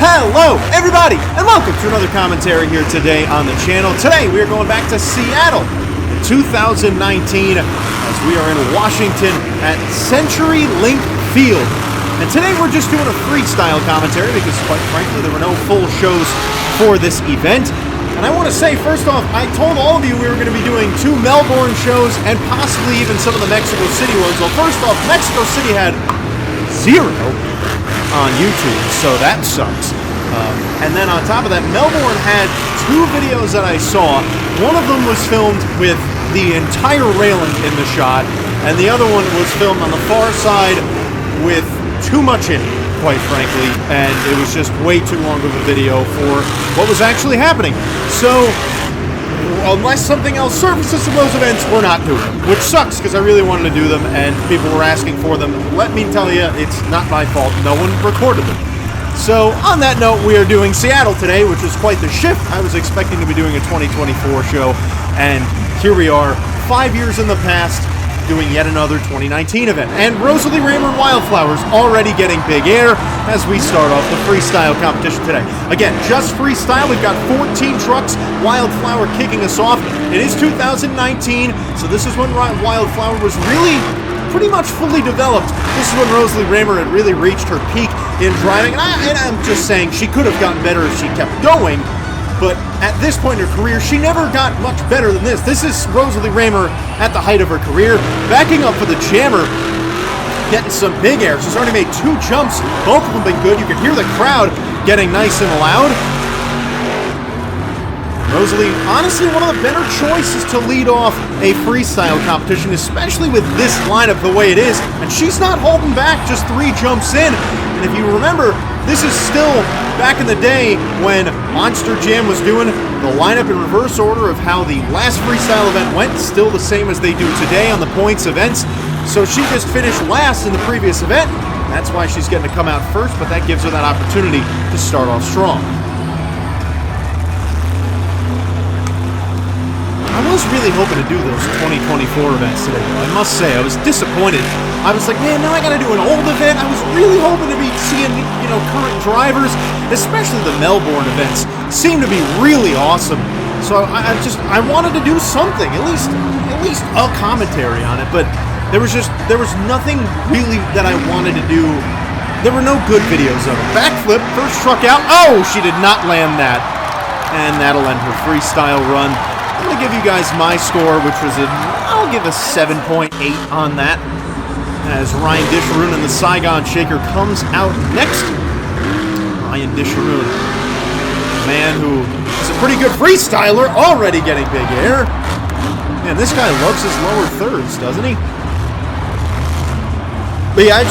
Hello, everybody, and welcome to another commentary here today on the channel. Today, we are going back to Seattle in 2019 as we are in Washington at CenturyLink Field. And today, we're just doing a freestyle commentary because, quite frankly, there were no full shows for this event. And I want to say, first off, I told all of you we were going to be doing 2 Melbourne shows and possibly even some of the Mexico City ones. Well, first off, Mexico City had 0 on YouTube, so that sucks. And then on top of that, Melbourne had 2 videos that I saw. One of them was filmed with the entire railing in the shot, and the other one was filmed on the far side with too much in it, quite frankly, and it was just way too long of a video for what was actually happening. So, unless something else surfaces from those events, we're not doing them, which sucks because I really wanted to do them and people were asking for them. Let me tell you, it's not my fault. No one recorded them. So, on that note, we are doing Seattle today, which was quite the shift. I was expecting to be doing a 2024 show, and here we are, 5 years in the past, doing yet another 2019 event. And Rosalie Raymer Wildflowers already getting big air as we start off the freestyle competition today. Again, just freestyle. We've got 14 trucks. Wildflower kicking us off. It is 2019, so this is when Wildflower was really pretty much fully developed. This is when Rosalie Raymer had really reached her peak in driving. And I'm just saying she could have gotten better if she kept going. But at this point in her career, she never got much better than this. This is Rosalie Raymer at the height of her career, backing up for the jammer, getting some big air. She's already made 2 jumps. Both of them been good. You can hear the crowd getting nice and loud. Rosalie, honestly, one of the better choices to lead off a freestyle competition, especially with this lineup the way it is. And she's not holding back, just 3 jumps in. And if you remember, this is still back in the day when Monster Jam was doing the lineup in reverse order of how the last freestyle event went, still the same as they do today on the points events. So she just finished last in the previous event. That's why she's getting to come out first, but that gives her that opportunity to start off strong. I was really hoping to do those 2024 events today, though. I must say, I was disappointed. I was like, man, now I gotta do an old event. I was really hoping to be seeing, current drivers, especially the Melbourne events, seem to be really awesome. So I wanted to do something, at least a commentary on it, but there was nothing really that I wanted to do. There were no good videos of it. Backflip, first truck out. Oh, she did not land that. And that'll end her freestyle run. I'm going to give you guys my score, which was I'll give a 7.8 on that. As Ryan Disharoon and the Saigon Shaker comes out next. Ryan Disharoon, a man who is a pretty good freestyler, already getting big air. Man, this guy loves his lower thirds, doesn't he? But yeah,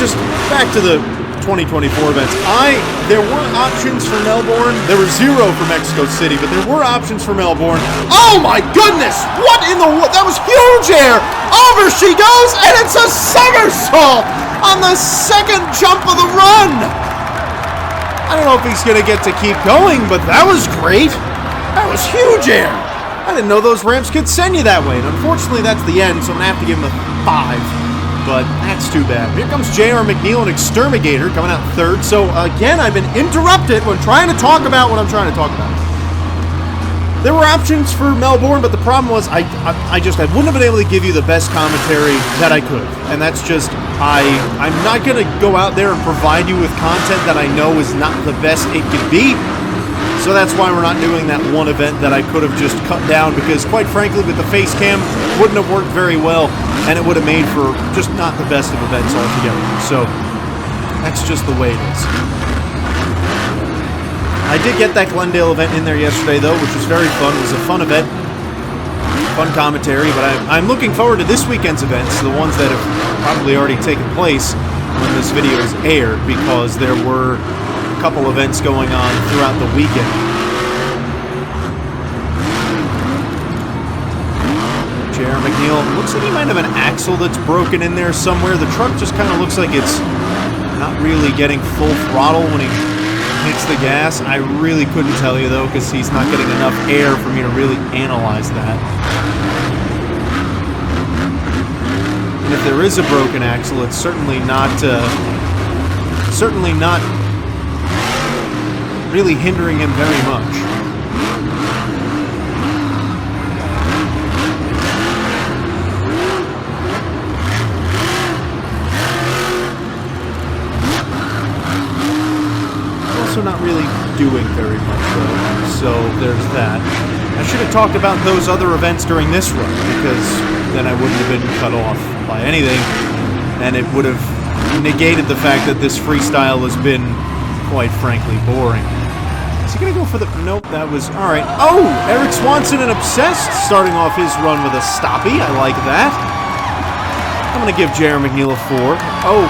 back to the 2024 events. There were options for Melbourne. There were 0 for Mexico City, but there were options for Melbourne. Oh my goodness! What in the world? That was huge air! Over she goes, and it's a somersault on the second jump of the run! I don't know if he's going to get to keep going, but that was great. That was huge air. I didn't know those ramps could send you that way, and unfortunately that's the end, so I'm going to have to give him a 5. But that's too bad. Here comes J.R. McNeil and Exterminator coming out 3rd. So again, I've been interrupted when trying to talk about what I'm trying to talk about. There were options for Melbourne, but the problem was I wouldn't have been able to give you the best commentary that I could. And that's just, I'm not going to go out there and provide you with content that I know is not the best it could be. So that's why we're not doing that one event that I could have just cut down, because quite frankly with the face cam wouldn't have worked very well and it would have made for just not the best of events altogether. So that's just the way it is. I did get that Glendale event in there yesterday though, which was very fun. It was a fun event, fun commentary, but I'm looking forward to this weekend's events, the ones that have probably already taken place when this video is aired, because there were couple events going on throughout the weekend. J.R. McNeil looks like he might have an axle that's broken in there somewhere. The truck just kind of looks like it's not really getting full throttle when he hits the gas. I really couldn't tell you though, because he's not getting enough air for me to really analyze that. And if there is a broken axle, it's certainly not really hindering him very much. Also not really doing very much though, so there's that. I should have talked about those other events during this run, because then I wouldn't have been cut off by anything, and it would have negated the fact that this freestyle has been, quite frankly, boring. Is he gonna go for the... Nope, that was... Alright. Oh! Eric Swanson and Obsessed starting off his run with a stoppie. I like that. I'm gonna give Jared McNeil a 4.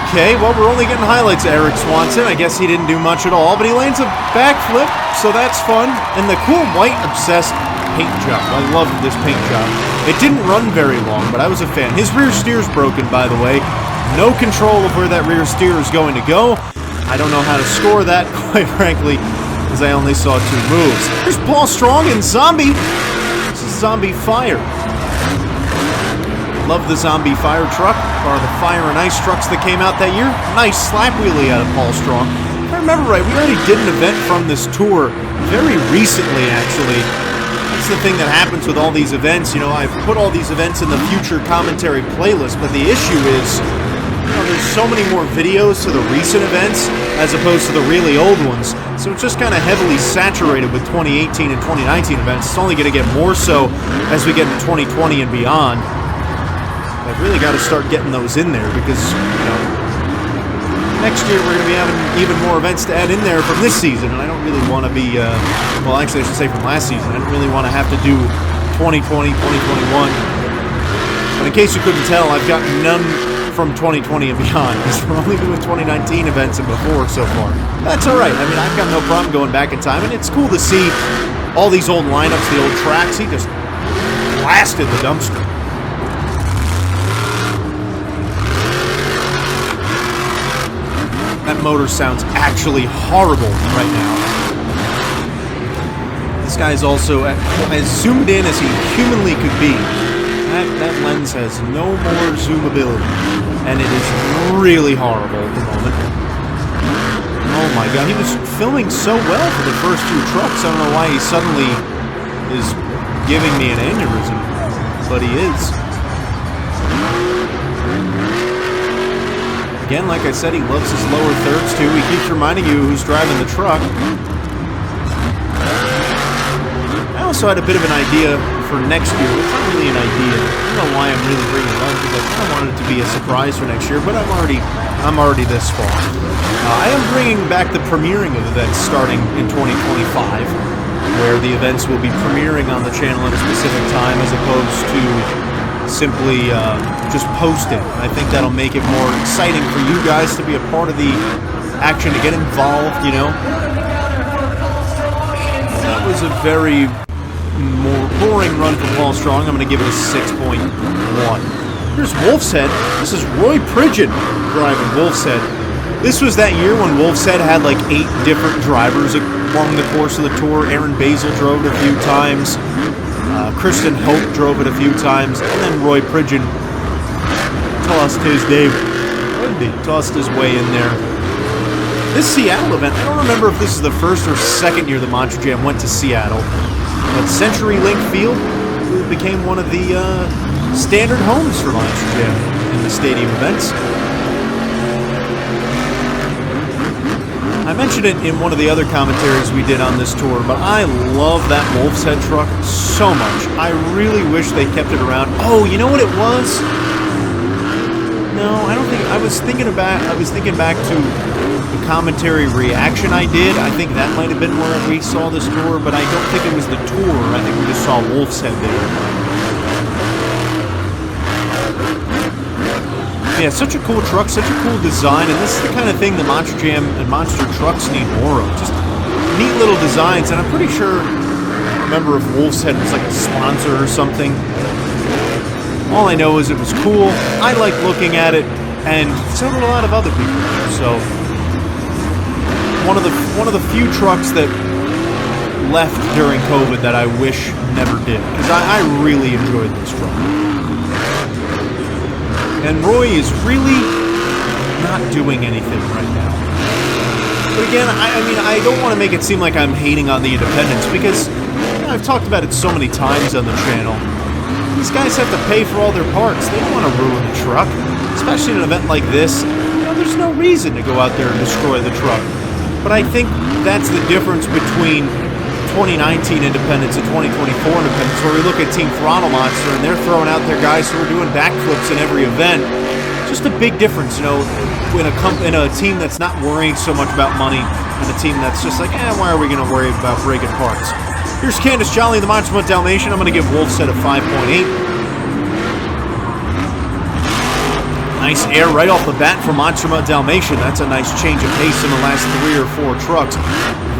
Okay, well, we're only getting highlights of Eric Swanson. I guess he didn't do much at all, but he lands a backflip, so that's fun. And the cool white Obsessed paint job. I loved this paint job. It didn't run very long, but I was a fan. His rear steer's broken, by the way. No control of where that rear steer is going to go. I don't know how to score that, quite frankly, because I only saw 2 moves. Here's Paul Strong and Zombie. This is Zombie Fire. Love the Zombie Fire truck, or the Fire and Ice trucks that came out that year. Nice slap wheelie out of Paul Strong. If I remember right, we already did an event from this tour very recently, actually. That's the thing that happens with all these events. You know, I've put all these events in the future commentary playlist, but the issue is, you know, there's so many more videos to the recent events as opposed to the really old ones. So it's just kind of heavily saturated with 2018 and 2019 events. It's only going to get more so as we get into 2020 and beyond. I've really got to start getting those in there because, you know, next year we're going to be having even more events to add in there from this season, and I don't really want to be, well, actually I should say from last season. I don't really want to have to do 2020, 2021. But in case you couldn't tell, I've got none from 2020 and beyond because we're only doing 2019 events and before so far. That's all right. I mean, I've got no problem going back in time, and it's cool to see all these old lineups, the old tracks. He just blasted the dumpster. That motor sounds actually horrible right now. This guy's also as zoomed in as he humanly could be. That lens has no more zoomability, and it is really horrible at the moment. Oh my god, he was filming so well for the first 2 trucks. I don't know why he suddenly is giving me an aneurysm, but he is. Again, like I said, he loves his lower thirds too. He keeps reminding you who's driving the truck. I also had a bit of an idea for next year. It's not really an idea. I don't know why I'm really bringing it up because I kind of wanted it to be a surprise for next year, but I'm already this far. I am bringing back the premiering of events starting in 2025, where the events will be premiering on the channel at a specific time as opposed to simply just posting. I think that'll make it more exciting for you guys to be a part of the action, to get involved, you know. That was a very more boring run from Paul Strong. I'm going to give it a 6.1. Here's Wolf's Head. This is Roy Pridgeon driving Wolf's Head. This was that year when Wolf's Head had like 8 different drivers along the course of the tour. Aaron Basil drove it a few times. Kristen Hope drove it a few times, and then Roy Pridgeon tossed his way in there. This Seattle event, I don't remember if this is the first or second year the Monster Jam went to Seattle, but CenturyLink Field became one of the standard homes for Monster Jam in the stadium events. I mentioned it in one of the other commentaries we did on this tour, but I love that Wolf's Head truck so much. I really wish they kept it around. Oh, you know what it was? No, I don't think. I was thinking back to the commentary reaction I did. I think that might have been where we saw this tour, but I don't think it was the tour. I think we just saw Wolf's Head there. Yeah, such a cool truck, such a cool design, and this is the kind of thing the Monster Jam and Monster Trucks need more of. Just neat little designs, and I'm pretty sure, I don't remember if Wolf's Head was like a sponsor or something. All I know is it was cool, I like looking at it, and so did a lot of other people. So, one of the few trucks that left during COVID that I wish never did, because I really enjoyed this truck. And Roy is really not doing anything right now. But again, I mean, I don't want to make it seem like I'm hating on the independents, because I've talked about it so many times on the channel. These guys have to pay for all their parts. They don't want to ruin the truck, especially in an event like this. There's no reason to go out there and destroy the truck. But I think that's the difference between 2019 independents and 2024 independents, where we look at Team Throttle Monster and they're throwing out their guys who are doing backflips in every event. Just a big difference, in a team that's not worrying so much about money, and a team that's just like, why are we going to worry about breaking parts? Here's Candace Jolly, the Monster Mutt Dalmatian. I'm going to give Wolfset a 5.8. Nice air right off the bat from Monster Mutt Dalmatian. That's a nice change of pace in the last 3 or 4 trucks.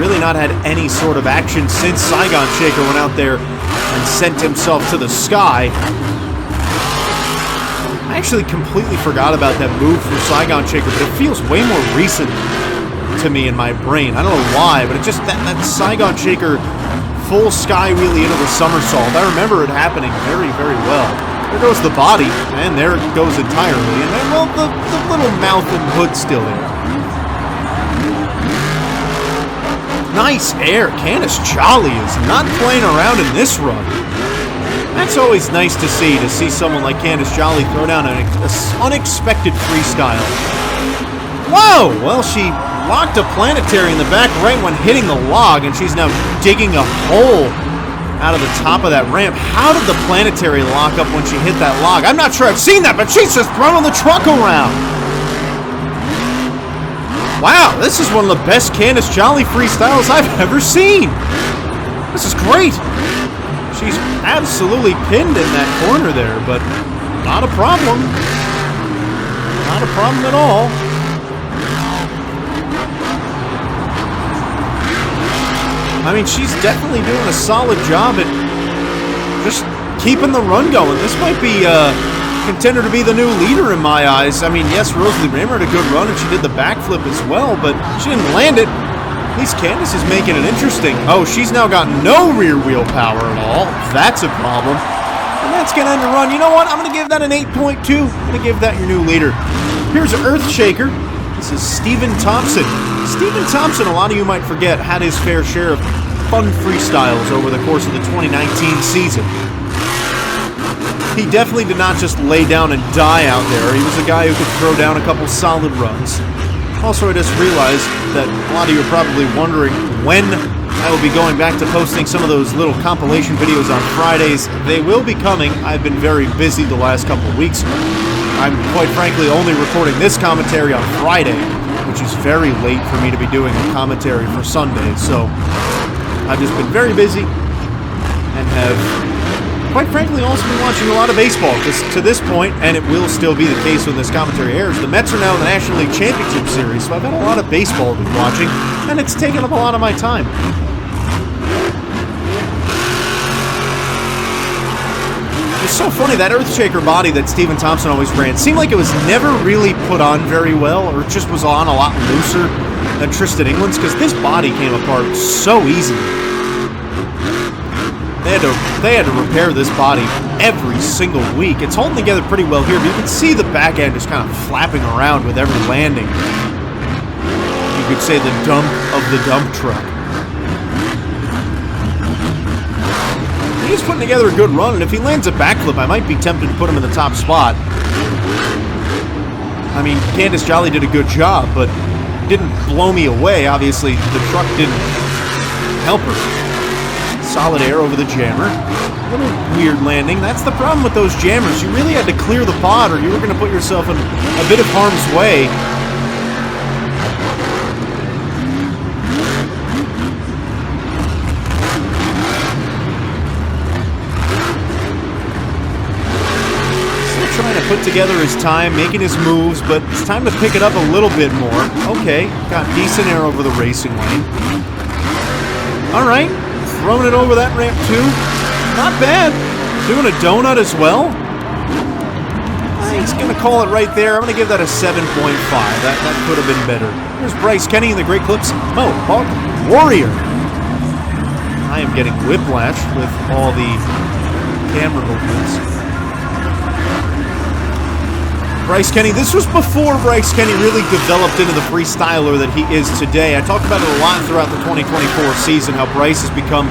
Really not had any sort of action since Saigon Shaker went out there and sent himself to the sky. I actually completely forgot about that move from Saigon Shaker, but it feels way more recent to me in my brain. I don't know why, but it just, that Saigon Shaker full sky wheelie into the somersault, I remember it happening very, very well. There goes the body, and there it goes entirely, and then, well, the little mouth and hood still in. Nice air. Candace Jolly is not playing around in this run. That's always nice to see someone like Candace Jolly throw down an unexpected freestyle. Whoa! Well, she locked a planetary in the back right when hitting the log, and she's now digging a hole out of the top of that ramp. How did the planetary lock up when she hit that log? I'm not sure I've seen that, but she's just throwing the truck around. Wow, this is one of the best Candace Jolly freestyles I've ever seen. This is great. She's absolutely pinned in that corner there, but not a problem. Not a problem at all. I mean, she's definitely doing a solid job at just keeping the run going. This might be a contender to be the new leader in my eyes. I mean, yes, Rosalie Raymer had a good run, and she did the backflip as well, but she didn't land it. At least Candace is making it interesting. Oh, she's now got no rear wheel power at all. That's a problem. And that's going to end the run. You know what? I'm going to give that an 8.2. I'm going to give that your new leader. Here's Earthshaker. This is Stephen Thompson. Stephen Thompson, a lot of you might forget, had his fair share of fun freestyles over the course of the 2019 season. He definitely did not just lay down and die out there. He was a guy who could throw down a couple solid runs. Also, I just realized that a lot of you are probably wondering when I will be going back to posting some of those little compilation videos on Fridays. They will be coming. I've been very busy the last couple of weeks. I'm quite frankly only recording this commentary on Friday, which is very late for me to be doing a commentary for Sunday. So I've just been very busy and have, quite frankly, also been watching a lot of baseball to this point, and it will still be the case when this commentary airs. The Mets are now in the National League Championship Series, so I've had a lot of baseball to be watching, and it's taken up a lot of my time. It's so funny, that Earthshaker body that Stephen Thompson always ran seemed like it was never really put on very well, or just was on a lot looser than Tristan England's, because this body came apart so easily. They had to repair this body every single week. It's holding together pretty well here, but you can see the back end just kind of flapping around with every landing. You could say the dump of the dump truck. He's putting together a good run, and if he lands a backflip, I might be tempted to put him in the top spot. I mean, Candace Jolly did a good job, but didn't blow me away. Obviously, the truck didn't help her. Solid air over the jammer. A little weird landing. That's the problem with those jammers. You really had to clear the pod, or you were going to put yourself in a bit of harm's way. Trying to put together his time, making his moves, but it's time to pick it up a little bit more. Okay, got decent air over the racing lane. All right, throwing it over that ramp too. Not bad. Doing a donut as well. He's going to call it right there. I'm going to give that a 7.5. That could have been better. Here's Bryce Kenny in the Great Clips. Oh, Hawk Warrior. I am getting whiplash with all the camera movements. Bryce Kenny. This was before Bryce Kenny really developed into the freestyler that he is today. I talked about it a lot throughout the 2024 season, how Bryce has become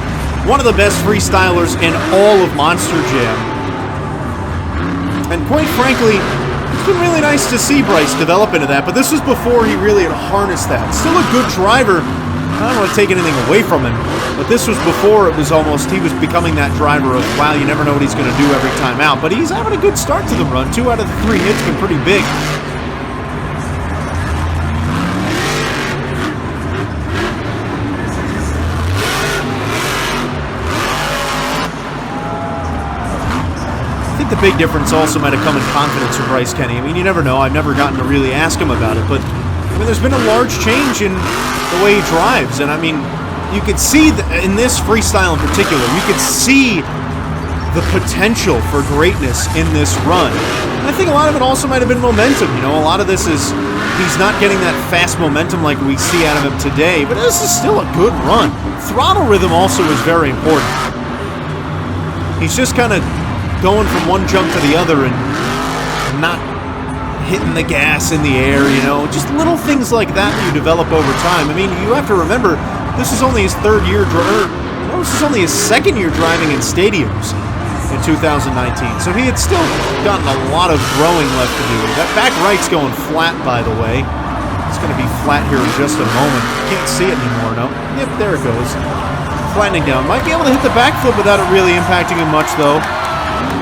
one of the best freestylers in all of Monster Jam. And quite frankly, it's been really nice to see Bryce develop into that, but this was before he really had harnessed that. Still a good driver. I don't want to take anything away from him, but this was before it was almost, he was becoming that driver of, wow, you never know what he's going to do every time out. But he's having a good start to the run. 2 out of the 3 hits been pretty big. I think the big difference also might have come in confidence for Bryce Kenny. I mean, you never know. I've never gotten to really ask him about it, but I mean, there's been a large change in the way he drives, and I mean, you could see in this freestyle in particular, you could see the potential for greatness in this run. And I think a lot of it also might have been momentum. You know, a lot of this is he's not getting that fast momentum like we see out of him today, but this is still a good run. Throttle rhythm also is very important. He's just kind of going from one jump to the other and not hitting the gas in the air, you know, just little things like that you develop over time. I mean, you have to remember, this is only his 3rd year, this is only his 2nd year driving in stadiums in 2019, so he had still gotten a lot of growing left to do. That back right's going flat, by the way. It's going to be flat here in just a moment. Can't see it anymore, no. Yep, there it goes. Flattening down. Might be able to hit the backflip without it really impacting him much, though.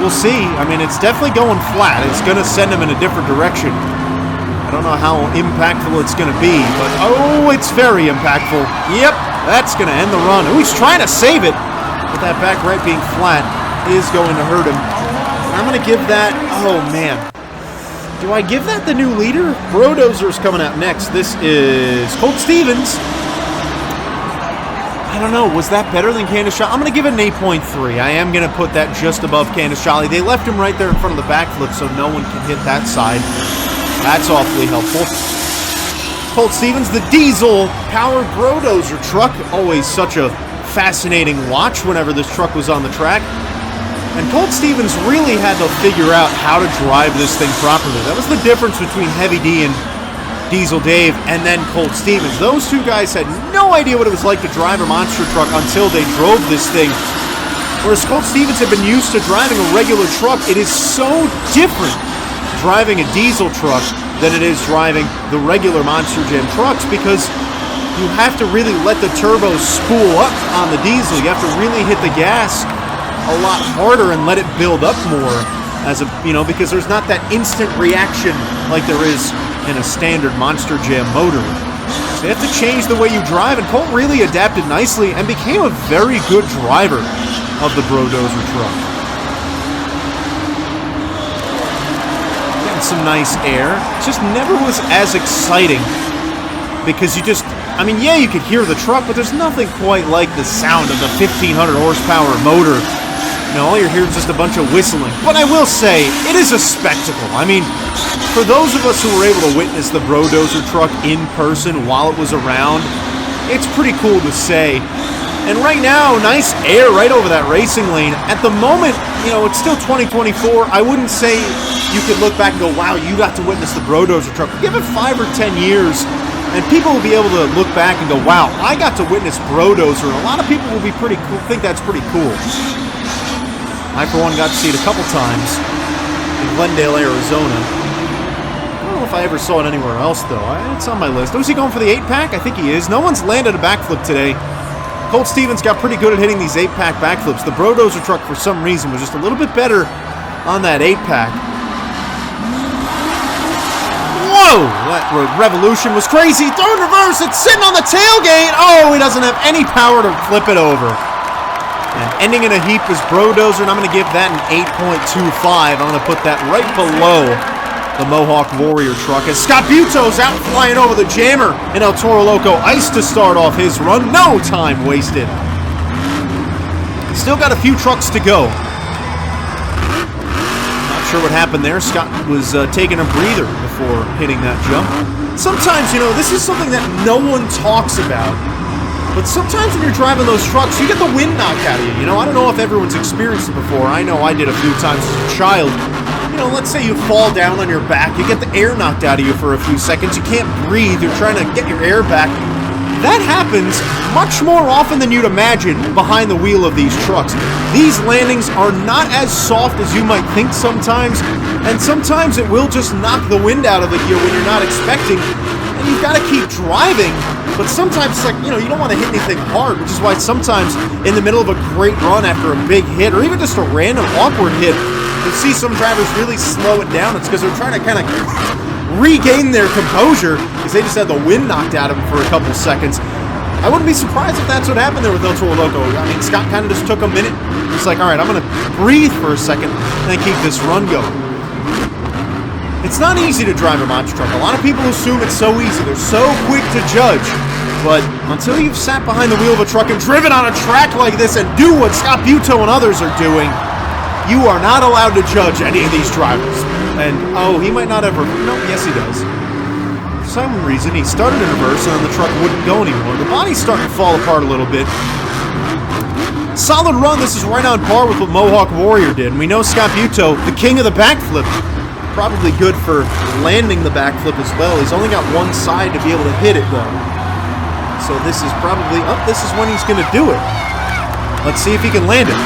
We'll see. I mean, it's definitely going flat. It's going to send him in a different direction. I don't know how impactful it's going to be, but oh, it's very impactful. Yep, that's going to end the run. Oh, he's trying to save it, but that back right being flat is going to hurt him. I'm going to give that, oh man. Do I give that the new leader? Brodozer's coming out next. This is Colt Stevens. I don't know, was that better than Candace Jolly? I'm going to give it an 8.3. I am going to put that just above Candace Jolly. They left him right there in front of the backflip so no one can hit that side. That's awfully helpful. Colt Stevens, the diesel-powered Brodozer truck. Always such a fascinating watch whenever this truck was on the track. And Colt Stevens really had to figure out how to drive this thing properly. That was the difference between Heavy D and Diesel Dave, and then Colt Stevens. Those two guys had no idea what it was like to drive a monster truck until they drove this thing. Whereas Colt Stevens had been used to driving a regular truck. It is so different driving a diesel truck than it is driving the regular Monster Jam trucks, because you have to really let the turbo spool up on the diesel. You have to really hit the gas a lot harder and let it build up more, as a, you know, because there's not that instant reaction like there is in a standard Monster Jam motor. So you have to change the way you drive, and Colt really adapted nicely and became a very good driver of the Brodozer truck. Getting some nice air. Just never was as exciting, because you just, I mean, yeah, you could hear the truck, but there's nothing quite like the sound of the 1,500 horsepower motor. You know, all you hear is just a bunch of whistling. But I will say, it is a spectacle. I mean, for those of us who were able to witness the Brodozer truck in person while it was around, it's pretty cool to say. And right now, nice air right over that racing lane. At the moment, you know, it's still 2024. I wouldn't say you could look back and go, wow, you got to witness the Brodozer truck. Give it 5 or 10 years, and people will be able to look back and go, wow, I got to witness Brodozer. And a lot of people will be pretty cool, think that's pretty cool. I, for one, got to see it a couple times in Glendale, Arizona. I don't know if I ever saw it anywhere else, though. It's on my list. Oh, is he going for the 8-pack? I think he is. No one's landed a backflip today. Colt Stevens got pretty good at hitting these 8-pack backflips. The Brodozer truck, for some reason, was just a little bit better on that 8-pack. Whoa! That revolution was crazy. Third reverse. It's sitting on the tailgate. Oh, he doesn't have any power to flip it over. And ending in a heap is Brodozer, and I'm going to give that an 8.25. I'm going to put that right below the Mohawk Warrior truck, as Scott Buto's out flying over the jammer in El Toro Loco Ice to start off his run. No time wasted. Still got a few trucks to go. Not sure what happened there. Scott was taking a breather before hitting that jump. Sometimes, you know, this is something that no one talks about. But sometimes when you're driving those trucks, you get the wind knocked out of you. You know, I don't know if everyone's experienced it before. I know I did a few times as a child. You know, let's say you fall down on your back, you get the air knocked out of you for a few seconds, you can't breathe, you're trying to get your air back. That happens much more often than you'd imagine behind the wheel of these trucks. These landings are not as soft as you might think sometimes, and sometimes it will just knock the wind out of the gear when you're not expecting, and you've got to keep driving, but sometimes it's like, you know, you don't want to hit anything hard, which is why sometimes in the middle of a great run after a big hit, or even just a random awkward hit, you'll see some drivers really slow it down. It's because they're trying to kind of regain their composure because they just had the wind knocked out of them for a couple seconds. I wouldn't be surprised if that's what happened there with El Toro Loco. I mean, Scott kind of just took a minute. He's like, all right, I'm going to breathe for a second and keep this run going. It's not easy to drive a monster truck. A lot of people assume it's so easy. They're so quick to judge. But until you've sat behind the wheel of a truck and driven on a track like this and do what Scott Buto and others are doing, you are not allowed to judge any of these drivers. And, oh, he might not ever... No, yes, he does. For some reason, he started in reverse and then the truck wouldn't go anymore. The body's starting to fall apart a little bit. Solid run. This is right on par with what Mohawk Warrior did. And we know Scott Buto, the king of the backflip, probably good for landing the backflip as well. He's only got one side to be able to hit it, though. So this is probably... Oh, this is when he's going to do it. Let's see if he can land it.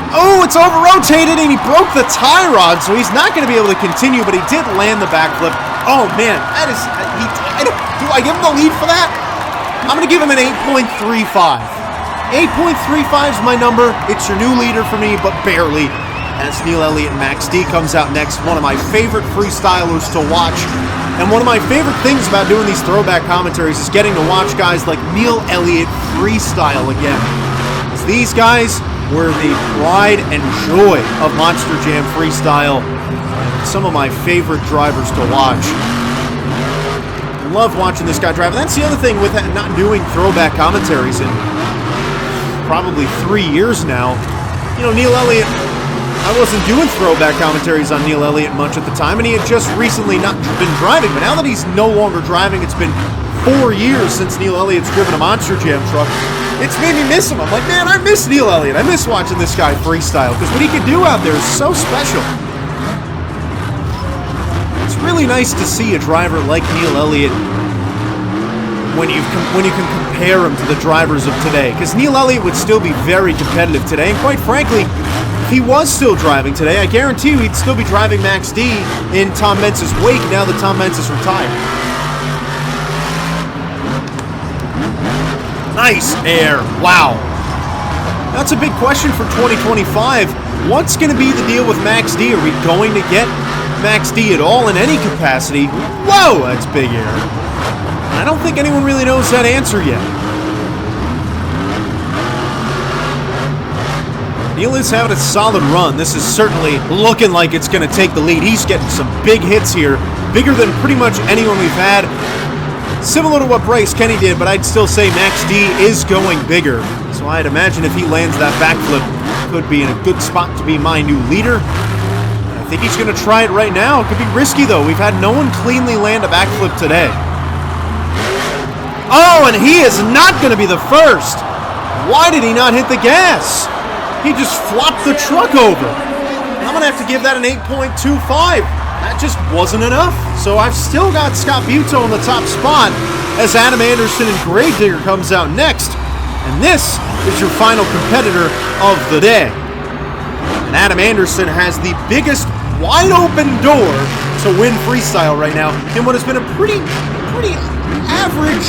Oh, it's over-rotated, and he broke the tie rod, so he's not going to be able to continue, but he did land the backflip. Oh, man, that is... do I give him the lead for that? I'm going to give him an 8.35. 8.35 is my number. It's your new leader for me, but barely. As Neil Elliott and Max D comes out next, one of my favorite freestylers to watch. And one of my favorite things about doing these throwback commentaries is getting to watch guys like Neil Elliott freestyle again. As these guys were the pride and joy of Monster Jam Freestyle. Some of my favorite drivers to watch. Love watching this guy drive. And that's the other thing with not doing throwback commentaries in probably 3 years now. You know, Neil Elliott, I wasn't doing throwback commentaries on Neil Elliott much at the time, and he had just recently not been driving. But now that he's no longer driving, it's been 4 years since Neil Elliott's driven a Monster Jam truck. It's made me miss him. I'm like, man, I miss Neil Elliott. I miss watching this guy freestyle because what he can do out there is so special. It's really nice to see a driver like Neil Elliott when you can compare him to the drivers of today. Because Neil Elliott would still be very competitive today, and quite frankly, if he was still driving today, I guarantee you he'd still be driving Max D in Tom Mentz's wake now that Tom Mentz is retired. Nice air. Wow. That's a big question for 2025. What's going to be the deal with Max D? Are we going to get Max D at all in any capacity? Whoa, that's big air. I don't think anyone really knows that answer yet. Neil is having a solid run. This is certainly looking like it's going to take the lead. He's getting some big hits here, bigger than pretty much anyone we've had. Similar to what Bryce Kenny did, but I'd still say Max D is going bigger. So I'd imagine if he lands that backflip, could be in a good spot to be my new leader. I think he's going to try it right now. It could be risky, though. We've had no one cleanly land a backflip today. Oh, and he is not going to be the first. Why did he not hit the gas? He just flopped the truck over. I'm going to have to give that an 8.25. That just wasn't enough. So I've still got Scott Buto in the top spot as Adam Anderson and Gravedigger comes out next. And this is your final competitor of the day. And Adam Anderson has the biggest wide open door to win freestyle right now in what has been a pretty average,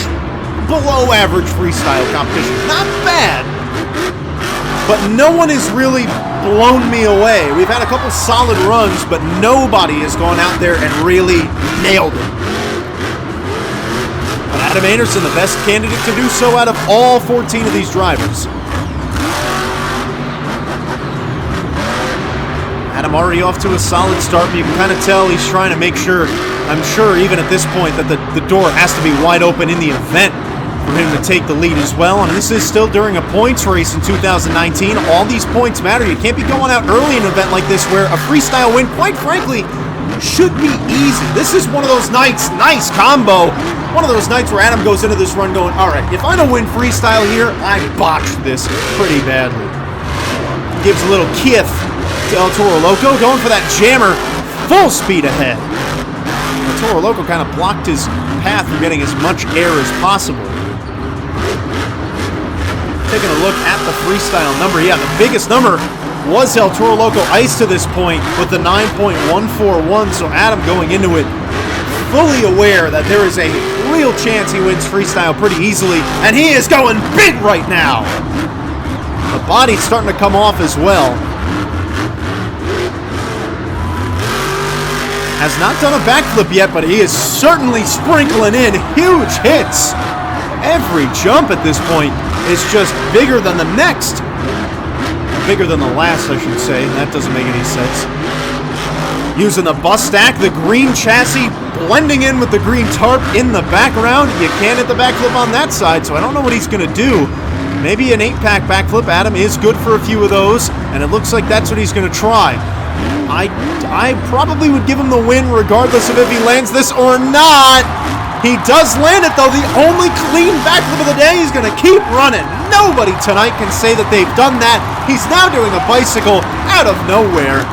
below average freestyle competition. Not bad, but no one has really blown me away. We've had a couple solid runs, but nobody has gone out there and really nailed it. But Adam Anderson, the best candidate to do so out of all 14 of these drivers. Adam already off to a solid start, but you can kind of tell he's trying to make sure, I'm sure even at this point, that the door has to be wide open in the event for him to take the lead as well. And this is still during a points race in 2019. All these points matter. You can't be going out early in an event like this where a freestyle win, quite frankly, should be easy. This is one of those nights, nice combo, one of those nights where Adam goes into this run going, all right, if I don't win freestyle here, I botched this pretty badly. Gives a little kiff El Toro Loco going for that jammer, full speed ahead. El Toro Loco kind of blocked his path from getting as much air as possible. Taking a look at the freestyle number. Yeah, the biggest number was El Toro Loco Ice to this point with the 9.141. So Adam going into it fully aware that there is a real chance he wins freestyle pretty easily. And he is going big right now. The body's starting to come off as well. Has not done a backflip yet, but he is certainly sprinkling in huge hits. Every jump at this point is just bigger than the next. Bigger than the last, I should say. That doesn't make any sense. Using the bus stack, the green chassis blending in with the green tarp in the background. You can't hit the backflip on that side, so I don't know what he's going to do. Maybe an 8-pack backflip. Adam is good for a few of those, and it looks like that's what he's going to try. I probably would give him the win regardless of if he lands this or not. He does land it, though. The only clean backflip of the day. He's going to keep running. Nobody tonight can say that they've done that. He's now doing a bicycle out of nowhere.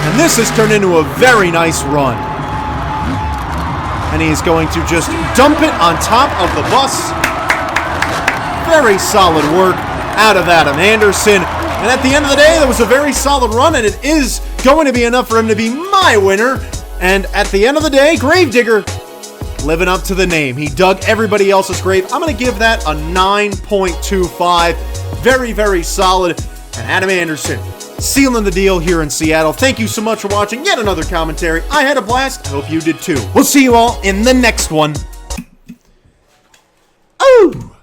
And this has turned into a very nice run. And he's going to just dump it on top of the bus. Very solid work out of Adam Anderson. And at the end of the day, that was a very solid run, and it is going to be enough for him to be my winner. And at the end of the day, Gravedigger living up to the name. He dug everybody else's grave. I'm going to give that a 9.25. Very, very solid. And Adam Anderson sealing the deal here in Seattle. Thank you so much for watching yet another commentary. I had a blast. I hope you did too. We'll see you all in the next one. Oh!